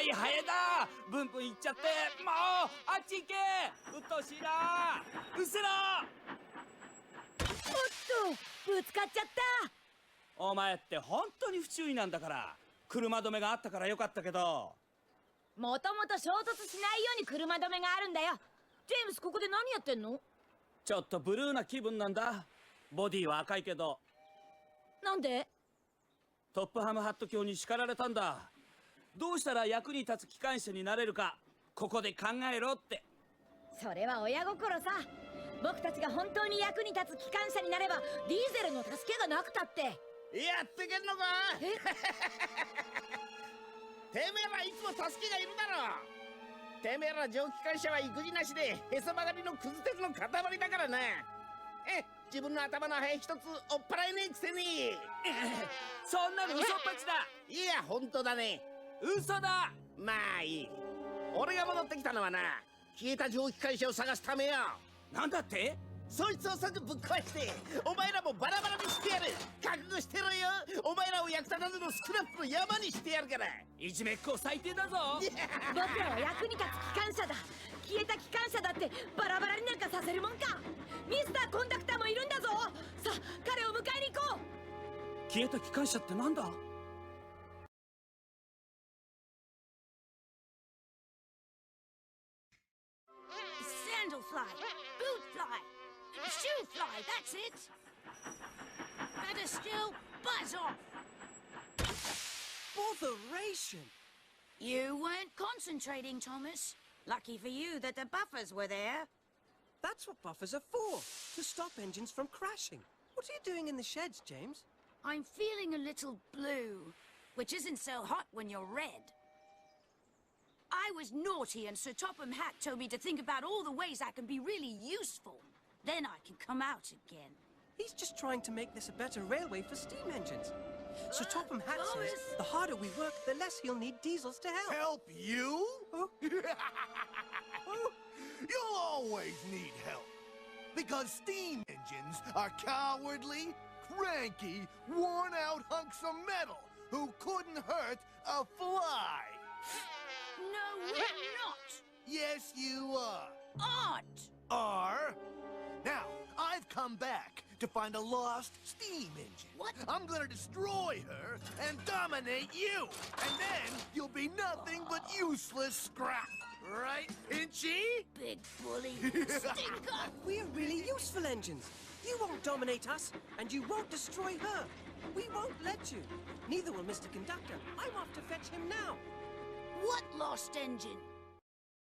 いハエだ。ブンブン行っちゃって。もうあっち行け。うっとうしいな。うせろ。おっと、ぶつかっちゃった。お前って本当に不注意なんだから。車止めがあったからよかったけど。もともと衝突しないように車止めがあるんだよ。ジェームス、ここで何やってんの？ちょっとブルーな気分なんだ。ボディは赤いけど。なんで？トップハムハット卿に叱られたんだ。どうしたら役に立つ機関車になれるか、ここで考えろって。それは親心さ。僕たちが本当に役に立つ機関車になれば、ディーゼルの助けがなくたって。やってけんのか。てめえらいつも助けがいるだろ。てめえら蒸気機関車は育児なしでへそ曲がりのクズ鉄の塊だからな。自分の頭のハエ一つ追っ払えねえくせに。そんなの嘘っぱちだ。いや本当だね。嘘だ。まあいい。俺が戻ってきたのはな、消えた蒸気機関車を探すためよ。なんだって？そいつを即ぶっ壊してお前らもバラバラにしてやる。覚悟してろよ。お前らを役立たずのスクラップの山にしてやるから。いじめっ子最低だぞ。僕らは役に立つ機関車だ。消えた機関車だってバラバラになんかさせるもんか。ミスターコンダクターもいるんだぞ。さあ彼を迎えに行こう。消えた機関車ってなんだ？Sandal fly, boot fly, shoe fly, that's it. Better still, buzz off. Botheration! You weren't concentrating, Thomas. Lucky for you that the buffers were there. That's what buffers are for, to stop engines from crashing. What are you doing in the sheds, James? I'm feeling a little blue, which isn't so hot when you're red. I was naughty and Sir Topham Hatt told me to think about all the ways I can be really useful. Then I can come out again. He's just trying to make this a better railway for steam engines. Sir Topham Hatt says the harder we work, the less he'll need diesels to help. Help you? Oh. You'll always need help. Because steam engines are cowardly, cranky, worn-out hunks of metal who couldn't hurt a fly. No, we're not. Yes, you are. Aren't. Are? Now, I've come back to find a lost steam engine. What? I'm gonna destroy her and dominate you. And then you'll be nothing but useless scrap. Right, Pinchy? Big bully. Stinker. We're really useful engines. You won't dominate us, and you won't destroy her. We won't let you. Neither will Mr. Conductor. I'm off to fetch him now. What lost engine?